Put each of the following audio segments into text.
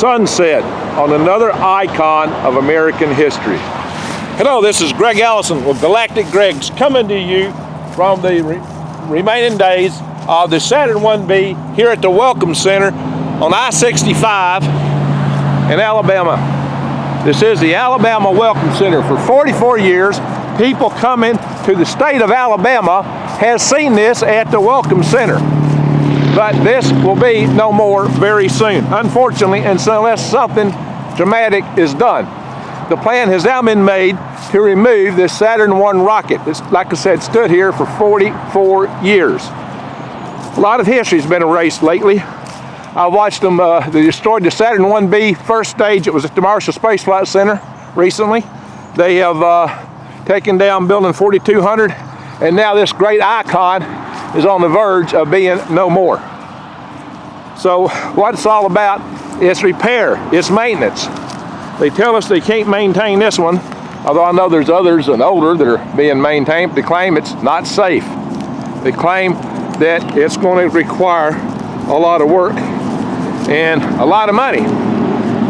sunset on another icon of American history. Hello, this is Greg Allison with Galactic Greg's coming to you from the remaining days of the Saturn 1B here at the Welcome Center on I-65 in Alabama. This is the Alabama Welcome Center. For 44 years, people coming to the state of Alabama has seen this at the Welcome Center. But this will be no more very soon, unfortunately, unless something dramatic is done. The plan has now been made to remove this Saturn 1 rocket. It's, like I said, stood here for 44 years. A lot of history has been erased lately. I watched them, they destroyed the Saturn 1B first stage. It was at the Marshall Space Flight Center recently. They have taken down building 4200, and now this great icon is on the verge of being no more. So what it's all about is repair, it's maintenance. They tell us they can't maintain this one, although I know there's others and older that are being maintained. They claim it's not safe. They claim that it's going to require a lot of work and a lot of money.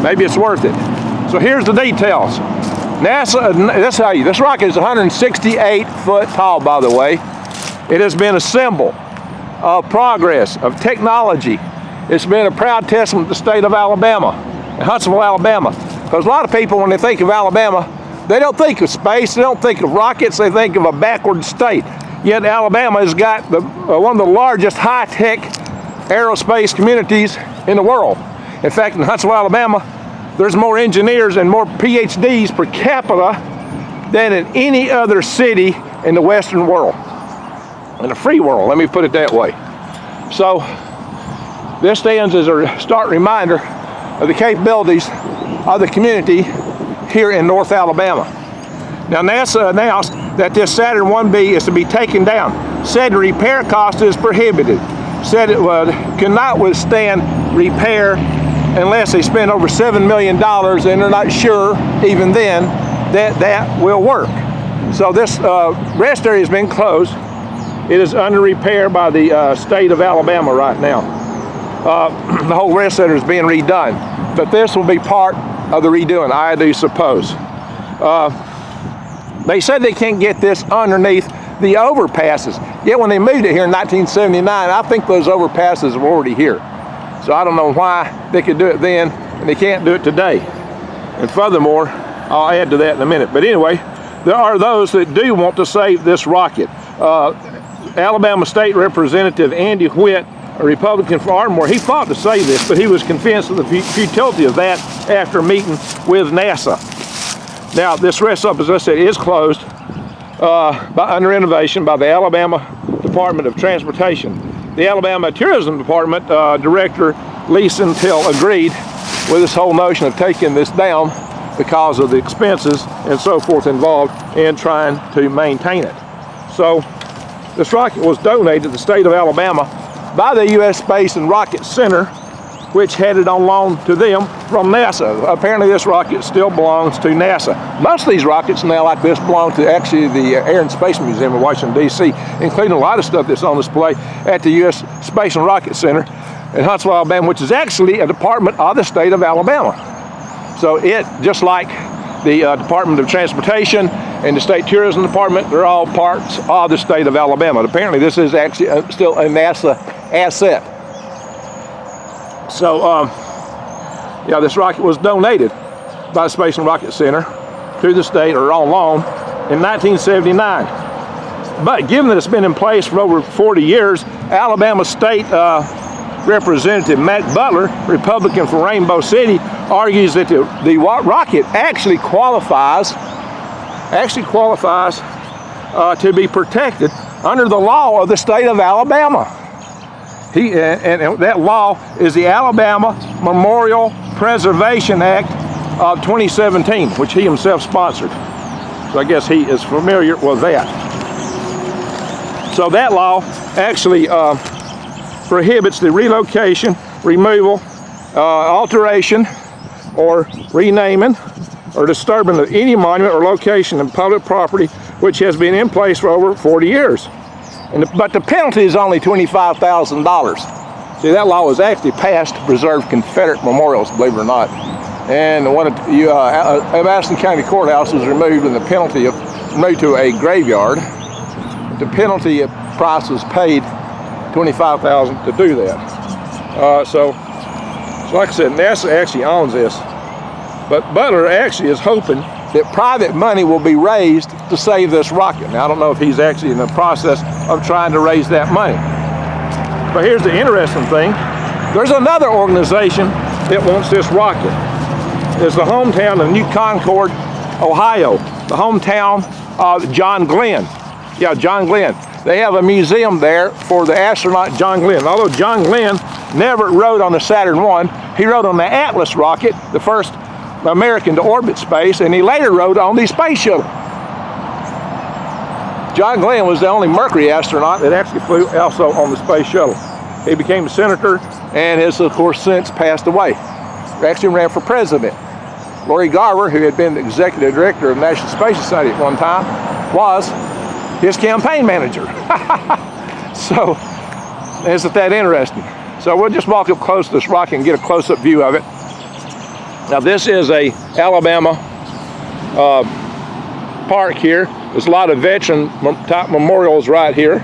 Maybe it's worth it. So here's the details. NASA, this rocket is 168 foot tall, by the way. It has been a symbol of progress, of technology. It's been a proud testament to the state of Alabama, Huntsville, Alabama. Because a lot of people, when they think of Alabama, they don't think of space, they don't think of rockets, they think of a backward state. Yet Alabama has got one of the largest high-tech aerospace communities in the world. In fact, in Huntsville, Alabama, there's more engineers and more PhDs per capita than in any other city in the Western world. In the free world, let me put it that way. So this stands as a stark reminder of the capabilities of the community here in North Alabama. Now NASA announced that this Saturn 1B is to be taken down. Said the repair cost is prohibitive. Said it cannot withstand repair unless they spend over $7 million, and they're not sure even then that will work. So this rest area has been closed. It is under repair by the state of Alabama right now. The whole rest center is being redone, but this will be part of the redoing, I do suppose. They said they can't get this underneath the overpasses. Yet when they moved it here in 1979, I think those overpasses were already here. So I don't know why they could do it then and they can't do it today. And furthermore, I'll add to that in a minute. But anyway, there are those that do want to save this rocket. Alabama State Representative Andy Whitt, a Republican from Ardmore, he fought to save this, but he was convinced of the futility of that after meeting with NASA. Now, this rest stop, as I said, is closed under renovation by the Alabama Department of Transportation. The Alabama Tourism Department Director Lee Centel agreed with this whole notion of taking this down because of the expenses and so forth involved in trying to maintain it. So this rocket was donated to the state of Alabama by the U.S. Space and Rocket Center, which had it on loan to them from NASA. Apparently this rocket still belongs to NASA. Most of these rockets now like this belong to actually the Air and Space Museum in Washington, D.C., including a lot of stuff that's on display at the U.S. Space and Rocket Center in Huntsville, Alabama, which is actually a department of the state of Alabama. So it, just like the Department of Transportation and the State Tourism Department, they're all parts of the state of Alabama. And apparently this is actually still a NASA asset. So, yeah, this rocket was donated by the Space and Rocket Center to the state, or on loan, in 1979. But given that it's been in place for over 40 years, Alabama State Representative Matt Butler, Republican from Rainbow City, argues that the rocket actually qualifies to be protected under the law of the state of Alabama. And that law is the Alabama Memorial Preservation Act of 2017, which he himself sponsored. So I guess he is familiar with that. So that law actually prohibits the relocation, removal, alteration, or renaming or disturbing of any monument or location in public property which has been in place for over 40 years. But the penalty is only $25,000. See, that law was actually passed to preserve Confederate memorials, believe it or not. And one of Madison County Courthouse was removed and the penalty of moved to a graveyard. The penalty price was paid $25,000 to do that. So like I said, NASA actually owns this. But Butler actually is hoping that private money will be raised to save this rocket. Now, I don't know if he's actually in the process of trying to raise that money. But here's the interesting thing. There's another organization that wants this rocket. It's the hometown of New Concord, Ohio. The hometown of John Glenn. Yeah, John Glenn. They have a museum there for the astronaut John Glenn. Although John Glenn never rode on the Saturn I, he rode on the Atlas rocket, the first American to orbit space, and he later rode on the space shuttle. John Glenn was the only Mercury astronaut that actually flew also on the space shuttle. He became a senator and has, of course, since passed away. He actually ran for president. Lori Garver, who had been the executive director of the National Space Society at one time, was his campaign manager. So, isn't that interesting? So we'll just walk up close to this rocket and get a close-up view of it. Now this is a Alabama park here. There's a lot of veteran type memorials right here.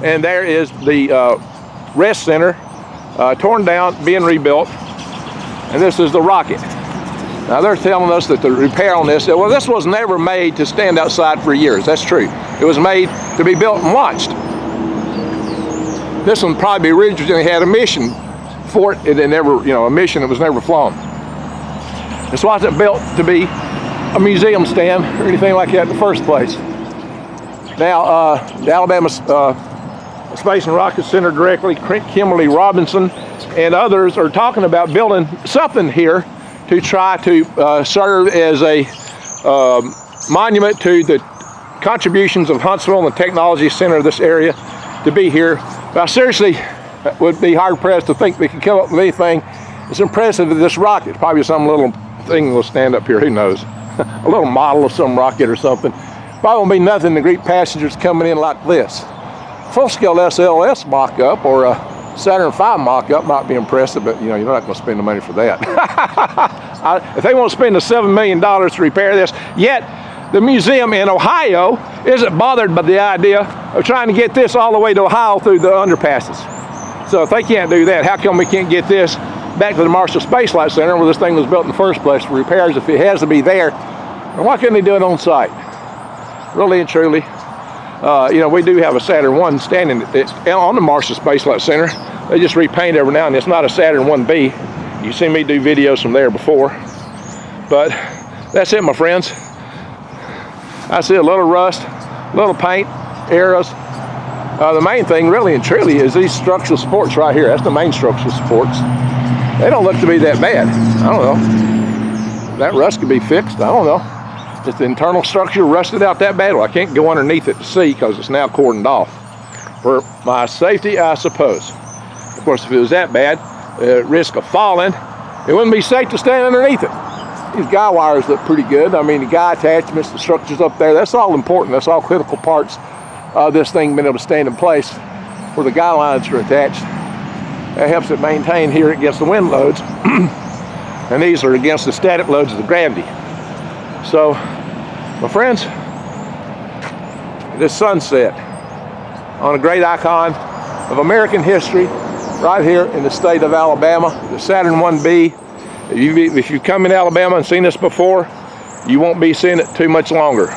And there is the rest center, torn down, being rebuilt. And this is the rocket. Now they're telling us that the repair on this, well, this was never made to stand outside for years. That's true. It was made to be built and launched. This one probably originally had a mission for it. It never, a mission that was never flown. This wasn't built to be a museum stand or anything like that in the first place. Now, the Alabama Space and Rocket Center directly, Kimberly Robinson and others are talking about building something here to try to serve as a monument to the contributions of Huntsville and the Technology Center of this area to be here. But I seriously would be hard-pressed to think we could come up with anything as impressive as this rocket. Probably some little thing will stand up here, who knows. A little model of some rocket or something. Probably won't be nothing to greet passengers coming in like this. Full-scale SLS mock-up or a Saturn V mock-up might be impressive, but you're not going to spend the money for that. If they won't spend the $7 million to repair this, yet the museum in Ohio isn't bothered by the idea of trying to get this all the way to Ohio through the underpasses. So if they can't do that, how come we can't get this back to the Marshall Space Flight Center where this thing was built in the first place for repairs if it has to be there? And why couldn't they do it on site? Really and truly, we do have a Saturn I standing on the Marshall Space Flight Center. They just repaint every now and then. It's not a Saturn 1B. You've seen me do videos from there before. But that's it, my friends. I see a little rust, a little paint, arrows. The main thing really and truly is these structural supports right here. That's the main structural supports. They don't look to be that bad. I don't know. That rust could be fixed. I don't know. If the internal structure rusted out that bad, well, I can't go underneath it to see because it's now cordoned off. For my safety, I suppose. Of course, if it was that bad, risk of falling, it wouldn't be safe to stand underneath it. These guy wires look pretty good. I mean, the guy attachments, the structures up there, that's all important. That's all critical parts of this thing being able to stand in place where the guy lines are attached. That helps it maintain here against the wind loads. And these are against the static loads of the gravity. So, my friends, this sunset on a great icon of American history right here in the state of Alabama, the Saturn 1B. If you've come in Alabama and seen this before, you won't be seeing it too much longer.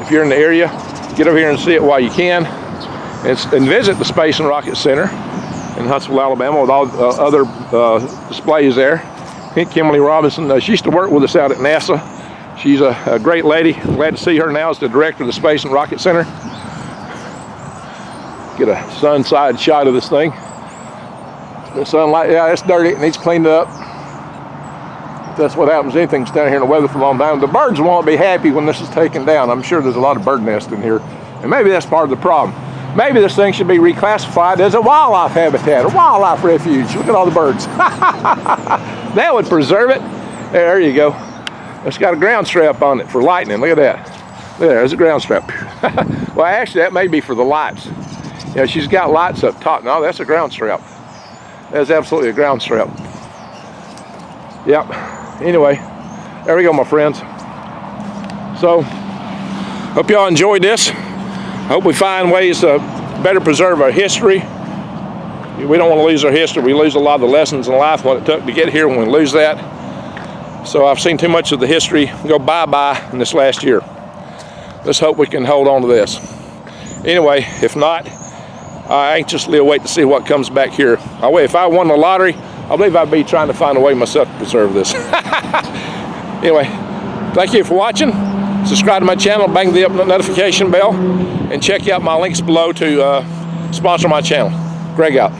If you're in the area, get over here and see it while you can, and visit the Space and Rocket Center in Huntsville, Alabama, with all other displays there. Kimberly Robinson, she used to work with us out at NASA. She's a great lady. I'm glad to see her now as the director of the Space and Rocket Center. Get a sun side shot of this thing. The sunlight, yeah, it's dirty. It needs cleaned up. That's what happens. Anything's down here in the weather for a long time. The birds won't be happy when this is taken down. I'm sure there's a lot of bird nests in here, and maybe that's part of the problem. Maybe this thing should be reclassified as a wildlife habitat, a wildlife refuge. Look at all the birds. That would preserve it. There you go. It's got a ground strap on it for lightning. Look at that. Look there, there's a ground strap. Well, actually, that may be for the lights. Yeah, she's got lights up top. No, that's a ground strap. That's absolutely a ground strap. Yep. Anyway, there we go, my friends. So, hope y'all enjoyed this. Hope we find ways to better preserve our history. We don't want to lose our history. We lose a lot of the lessons in life, what it took to get here when we lose that. So I've seen too much of the history go bye-bye in this last year. Let's hope we can hold on to this. Anyway, if not, I anxiously await to see what comes back here. If I won the lottery, I believe I'd be trying to find a way myself to preserve this. Anyway, thank you for watching. Subscribe to my channel, bang the notification bell, and check out my links below to sponsor my channel. Greg out.